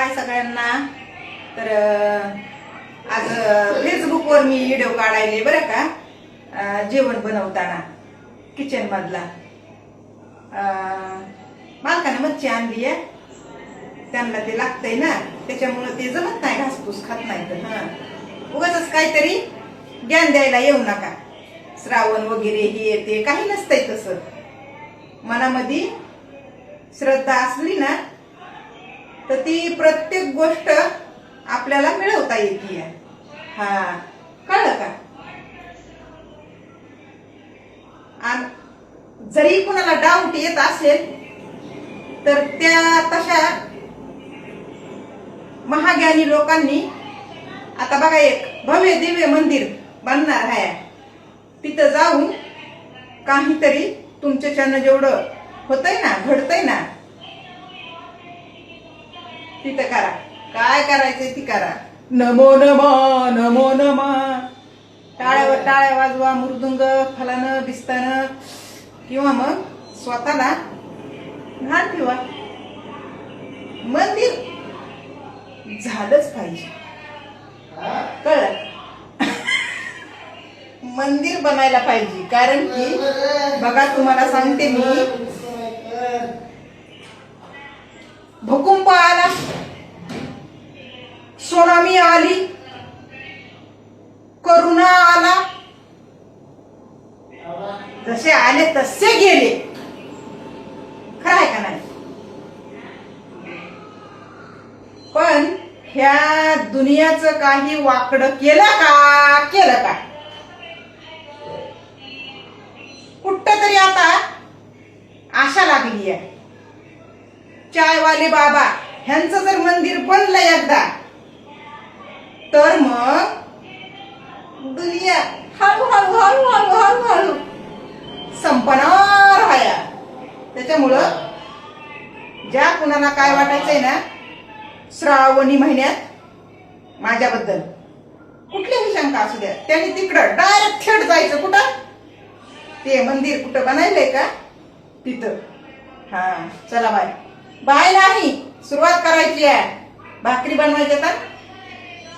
हाय सगळ्यांना. तर आज फेसबुकवर मी व्हिडिओ काढायले बरं का, जेवण बनवताना किचन मधला. मालकाने मच्छी आणली आहे, त्यांना ते लागतंय ना, त्याच्यामुळे ते जमत नाही, घासपूस खात नाही. तर उगाच काहीतरी ज्ञान द्यायला येऊ नका. श्रावण वगैरे हे ते काही नसतंय तसं. मनामध्ये श्रद्धा असली ना तर ती प्रत्येक गोष्ट आपल्याला मिळवता येते. हा, कळलं का? आणि जरी कोणाला डाऊट येत असेल तर त्या तशा महाज्ञानी लोकांनी आता बघा एक भव्य दिव्य मंदिर बनणार आहे. तिथं जाऊन काहीतरी तुमच्याच्यानं जेवढं होतंय ना, घडतंय ना, तिथं करा. काय करायचंय ती करा. नमो नमा नमो नमा. टाळ्यावर टाळ्या वाजवा, मृदुंग फलानं बिस्तानं, किंवा मग स्वतःला घाण ठेवा. मंदिर झालंच पाहिजे, कळलं? मंदिर बनायला पाहिजे. कारण की बघा, तुम्हाला सांगते मी, भूकंप आला, सुनामी आली, करोना आला, जसे आले तसे गेले. खरं आहे का नाही? पण ह्या दुनियाचं काही वाकडं केलं का? कुठं तरी आता आशा लागली आहे. चायवाले बाबा ह्यांचं जर मंदिर बनलं एकदा, तर मग दुनिया हळूहळू हळूहळू हळूहळू संपणार आहे. त्याच्यामुळं ज्या कुणाला काय वाटायचंय ना श्रावणी महिन्यात माझ्याबद्दल, कुठलीही शंका असू द्या, त्यांनी तिकडं डायरेक्ट थेट जायचं. कुठं ते मंदिर कुठं बनायलंय का तिथं. हा, चला बाय बाय. नाही, सुरुवात करायची आहे. भाकरी बनवायची, तर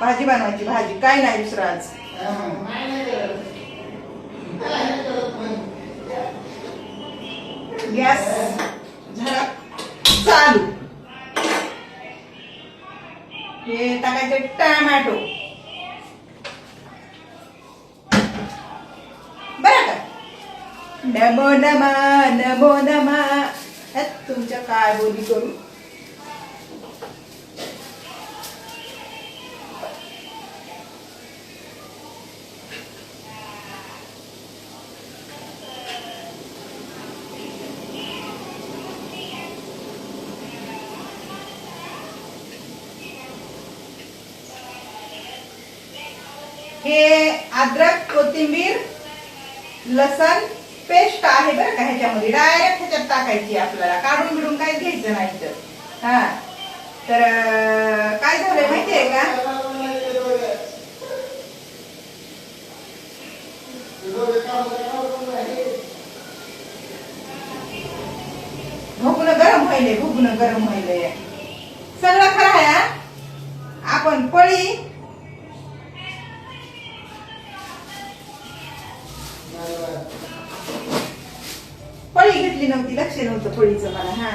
भाजी बनवायची. भाजी काय नाही दुसरं आज. गॅस झाला चालू. हे टाकायचे टोमॅटो, बरं का? नमो नमा नमो नमा. तुमच्या काय बोली करू. हे अद्रक, कोथिंबीर, लसण पेस्ट आहे बरं का. ह्याच्यामध्ये डायरेक्ट ह्याच्यात टाकायची, आपल्याला काढून बिडून काही घ्यायचं नाही. तर हा, तर काय झालंय माहितीये का, भुगणं गरम व्हायलंय. सगळं खरं आहे. आपण पळी घेतली नव्हती, लक्ष नव्हतं पळीचं मला. हा,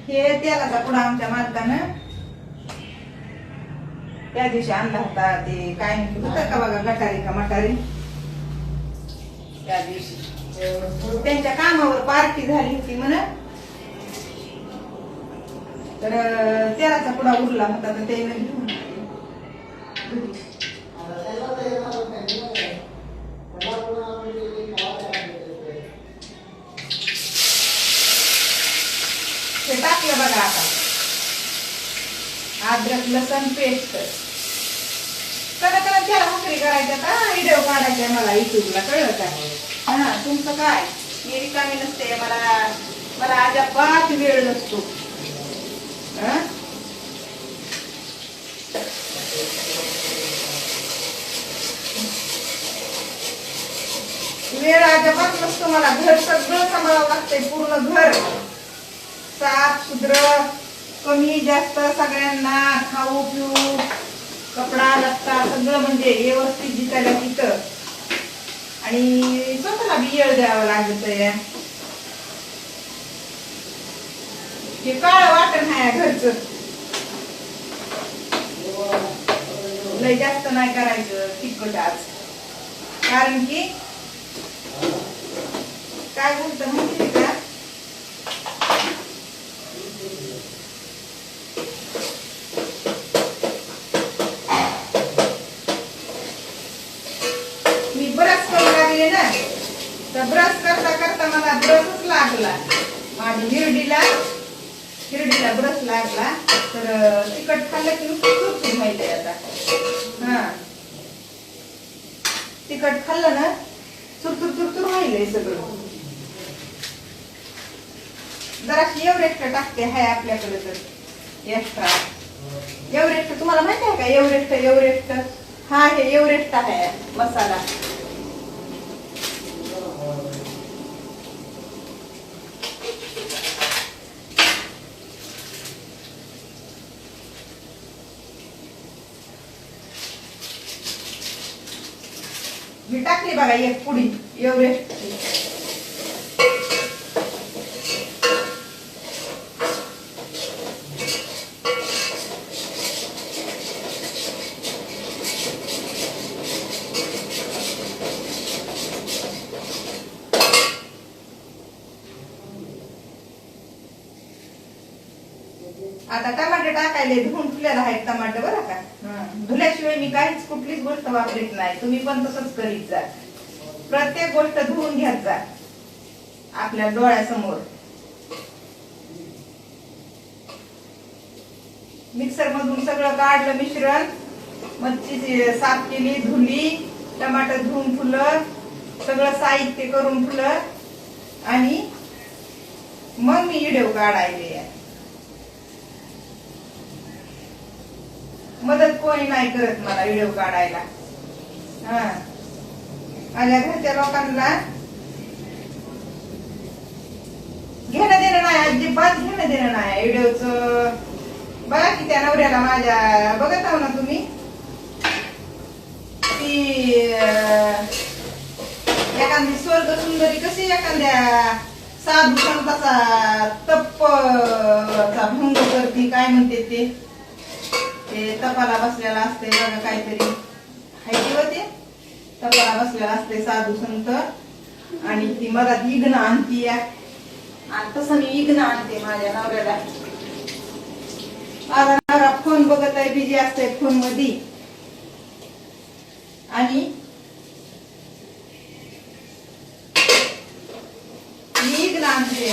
हे तेलाचा पुडा आमच्या मालकानं त्या दिवशी आणला होता. ते काय होतं का बघा, गटारी का मटारी. त्या दिवशी त्यांच्या कामावर पार्टी झाली होती म्हणा, तर तेलाचा पुडा उरला होता. तर ते टाकलं बघा. आता अद्रक लसण पेस्ट करा करा त्याला भाकरी करायच्या का व्हिडिओ काढायचा मला युट्यूबला, कळलं का? हा, तुमचं काय मी रिकामी नसते, मला मला अजिबात वेळ नसतो. वेळ अजिबात नसतो मला. घर सगळं सांभाळावं लागतंय, पूर्ण घर साफ सुधर, कमी जास्त सगळ्यांना खाऊ पिऊ कपडा लत्ता सगळं म्हणजे व्यवस्थित दिसायला तिथं. आणि स्वतःला बी वेळ द्यावा लागत. हे काळ वाटण आहे घरचं, लय जास्त नाही करायचं तिखट आज. कारण की काय बोलत माहिती का, मी ब्रश करू लागले ना, तर ब्रश करता करता मला ब्रशच लागला. माझी हिरडीला ब्रश लागला. तर तिखट खाल्लं की नुसतं माहिती आता. तिखट खाल्लं ना चुरचुर व्हायलंय सगळं. जराशी एव्हरेस्ट टाकते हाय आपल्याकडे. तर एक्स्ट्रा एव्हरेस्ट तुम्हाला माहिती आहे का? एव्हरेस्ट हा हे एव्हरेस्ट आहे मसाला. मी टाकली बघा एक पुडी एव्हरेस्ट. आता टमाटे टाकायले धुवून ठेवलेला आहे टमाटे बरं का. धुल्याशिवाय मी काहीच कुठलीच गोष्ट वापरत नाही. तुम्ही पण तसंच करीत जा. प्रत्येक गोष्ट धुवून घ्यात जा आपल्या डोळ्यासमोर. मिक्सर मधून सगळं काढलं मिश्रण, मच्छी साफ केली, धुली, टमाटर धुवून ठेवलं, सगळं साहित्य करून ठेवलं आणि मग मी व्हिडिओ काढायले. मदत कोणी नाही करत मला व्हिडिओ काढायला. माझ्या घरच्या लोकांना घेणं देणं नाही, अजिबात घेणं देणं नाही व्हिडिओच. बघा की त्या नवऱ्याला माझ्या बघत आहो ना तुम्ही, ती एखादी स्वर्ग सुंदरी कशी एखाद्या साधू संताचा तपचा भंग करते. काय म्हणते ते तपाला बसलेला असते बघा, काहीतरी हायती होते. तपाला बसलेला असते साधू संत आणि ती मधात विघ्न आणती. आणि तसं मी विघ्न आणते माझ्या नवऱ्याला. माझा नवरा फोन बघत आहे, बिझी असते फोन मध्ये. आणि मी विघ्न आणते.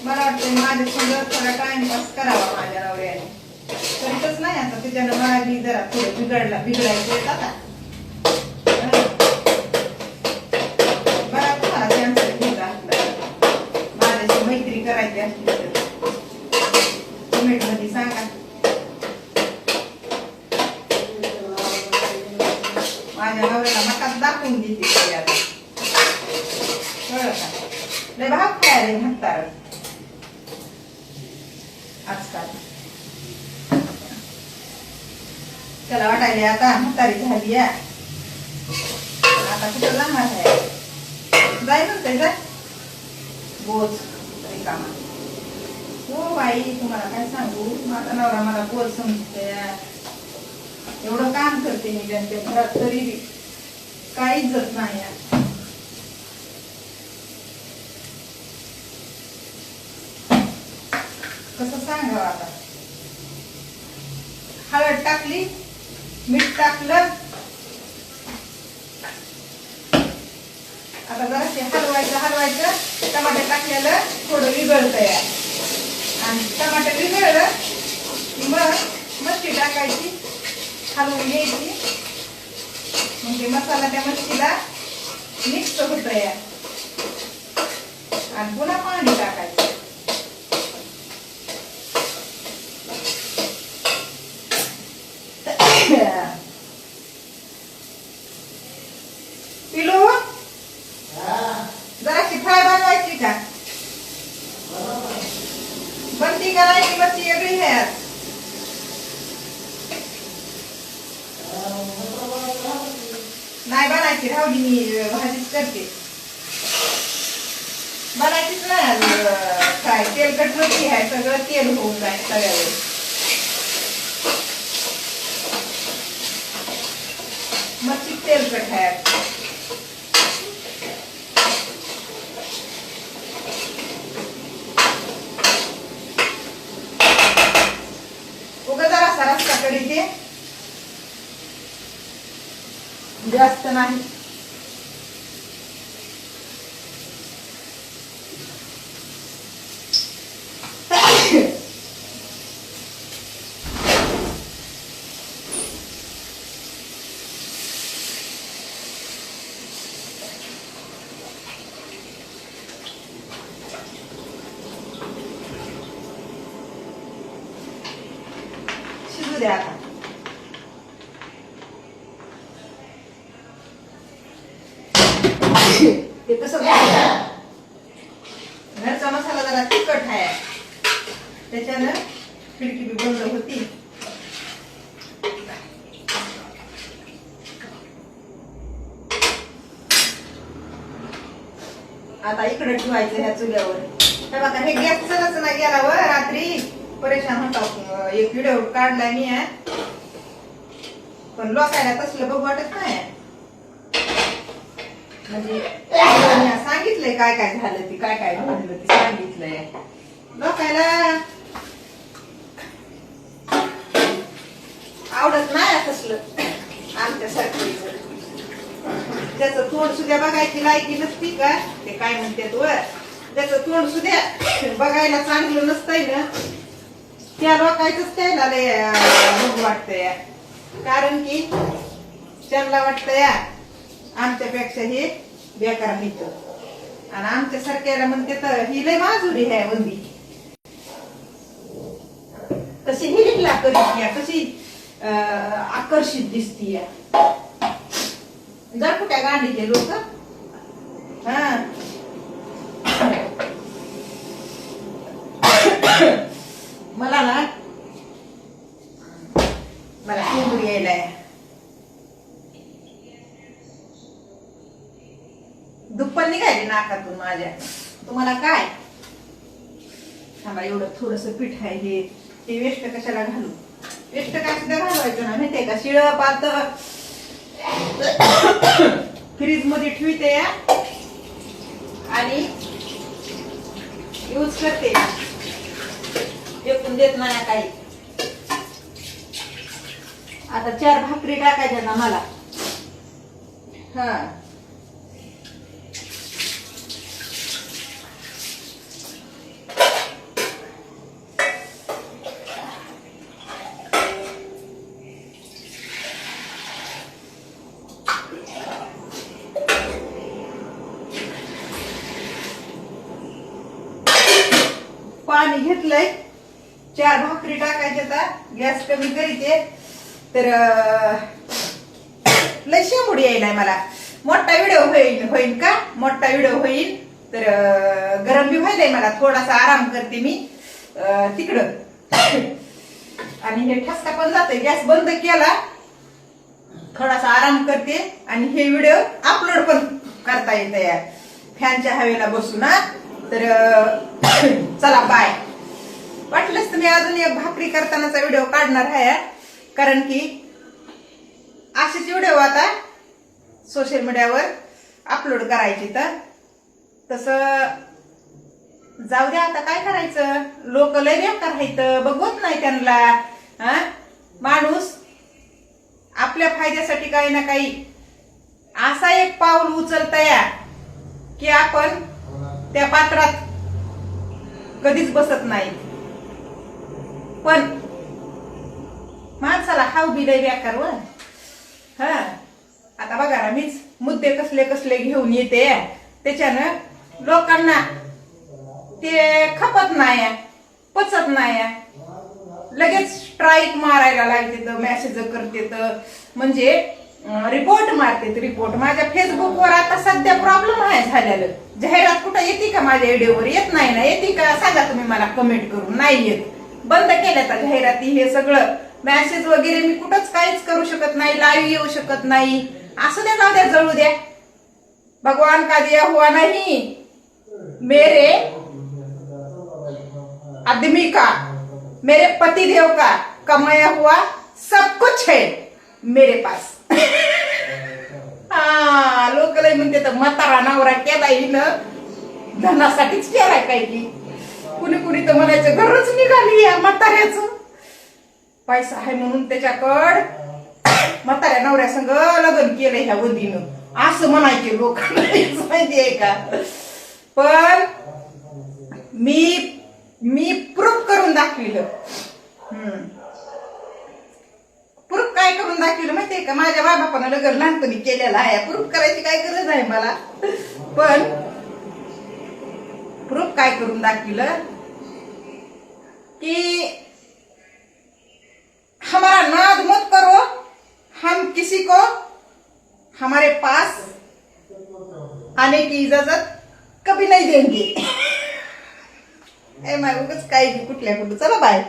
मला वाटतं माझ्या संग थोडा टाइमपास करावा माझ्या नवऱ्याने. करीतच नाही आता. त्याच्यानं मला बी जरा थोडं बिघडायचं आता. बरा तुम्हाला त्यांचं घेतला माझ्याशी मैत्री करायची असली तर कमेंट मध्ये सांगा. माझ्या नवऱ्याला मकाच दाखवून देते आता. कळलं का? लय भाग खायला म्हणतात आजकाल. त्याला वाटायले आता म्हातारी झाली आहे, आता कुठं जाणार आहे. जाय म्हणते जाय बोज रिकामा. हो बाई, तुम्हाला काय सांगू, माझा नवरा मला बोज समजते. एवढं काम करते मी त्यांच्या घरात तरी काही इज्जत नाही. कसं सांगावं आता. हळद टाकली, मीठ टाकलं, आता जरासे हलवायचं. टमाटर टाकलेलं थोडं विगळतंय आणि टमाटर विगळलं की मग मच्छी टाकायची, हलवून घ्यायची. म्हणजे मसाला त्या मच्छीला मिक्स होतोय. आणि पुन्हा पाणी टाकायचं. पिलू जराशी फ्राय बनवायची का? बनती करायची बच्ची वेगळी आहे आज. नाही बनायची, राहुली मी भाजीच करते. बनायचीच नाही काय तेलकट रोटी आहे, सगळं तेल होऊन जाईल सगळ्यावर. मच्छी तेलकट आहे. उगा जरासा रस्ता करीते, जास्त नाही. शिजू द्या आता. ते कसं घरचा मसाला जरा तिखट आहे, त्याच्यानं खिडकी बी बंद होती. आता इकडे ठेवायचं ह्या चुल्यावर. हे बघा हे गॅस चलच नाही गेला व रात्री परेशान होता. एक व्हिडिओ काढलाय मी पण लोकायला तसलं बघ वाटत नाही. म्हणजे सांगितलंय काय काय झालं ते, काय काय घडलं ते सांगितलंय. लोकायला आवडत नाही तसलं आमच्यासारखं. त्याचं तोंड सुद्धा बघायची लायकी नसती का, ते काय म्हणतात वर, त्याचं तोंड सुद्धा बघायला चांगलं नसतंय ना, त्या लोकांचंच त्याला बघ वाटतंय. कारण की त्यांना वाटतंय आमच्यापेक्षा हे बेकार आहेत, आणि आमच्या सारख्याला म्हणते तर ही लय माजुरी आहे वंदी. कशी हिला करीत, कशी आकर्षित दिसतीय. जर कुठ्या गांडीचे लोक. हा मला ना मला कोंबडी यायलाय. दुप्पट निघायची नाकातून माझ्या. तुम्हाला काय थांबा, एवढं थोडस पीठ आहे हे, ते वेस्ट कशाला घालू. वेस्ट काय सुद्धा घालवायचं ना, माहितीये का. शिळ पातळ फ्रीज मध्ये ठेवते आणि यूज करते, फेकून देत नाही काही. आता 4 भाकरी टाकायच्या ना मला. हा पाणी घेतलंय, 4 भाकरी टाकायच्या. गॅस कमी करीते तर लय शेंबुडी यायलाय मला. मोठा व्हिडिओ होईल का, मोठा व्हिडिओ होईल तर गरम बी व्हायलाय मला. थोडासा आराम करते मी तिकडं, आणि हे ठसका पण जातोय. गॅस बंद केला, थोडासा आराम करते आणि हे व्हिडिओ अपलोड पण करता येते फॅनच्या हवेला बसून. तर चला बाय. वाटलंच तुम्ही अजून एक भाकरी करतानाचा व्हिडिओ काढणार आहे, कारण की असेच व्हिडिओ आता सोशल मीडियावर अपलोड करायची. तर तसं जाऊ द्या, आता काय करायचं. लोक लय बेकार आहेत, बघवत नाही त्यांना. माणूस आपल्या फायद्यासाठी काही ना काही असा एक पाऊल उचलतय की आपण त्या पात्रात कधीच बसत नाही. पण माणसाला हाव बी लय बेकार व. हा आता बघा ना, मीच मुद्दे कसले कसले घेऊन येते, त्याच्यानं लोकांना ते खपत नाही, पचत नाही, लगेच स्ट्राईक मारायला लागते तर मेसेज करते तर म्हणजे रिपोर्ट मारते रिपोर्ट. माझ्या फेसबुकवर आता सध्या प्रॉब्लेम आहे झालेलं. जाहिरात कुठं येते का माझ्या व्हिडिओवर? येत नाही ना. येते का सांगा तुम्ही मला कमेंट करून. नाही येत, बंद केल्या तर जाहिराती. हे सगळं मेसेज वगैरे मी कुठंच काहीच करू शकत नाही, लाईव्ह येऊ शकत नाही. असू द्या, जाऊ द्या, जळू द्या. भगवान का दिया हुआ नहीं, मेरे आदमी का, मेरे पति देव का कमाया हुआ सब कुछ है मेरे पास. हा, लोक लय म्हणते तर म्हातारा नवरा केला हिनं, धनासाठीच केलाय काय की. कुणी कुणी तर म्हणायचं गरज निघाली या म्हाताऱ्याचं. पैसा आहे म्हणून त्याच्याकड म्हाताऱ्या नवऱ्या संग लग्न केलंय ह्या वधीनं, असं म्हणायचे लोक. माहितीये का? पण मी प्रूफ करून दाखविलं. प्रूफ काय करून दाखविलं माहितीये का? माझ्या बाबापानं लग्न लहानपणी केलेलं आहे. प्रूफ करायची काय गरज आहे मला. पण प्रूफ काय करून दाखविलं की हमारा नाद मत करो, हम किसी को हमारे पास आने की इजाजत कभी नहीं देंगे. ए माय उगाच काही कुठल्या कुठं. चला बाय.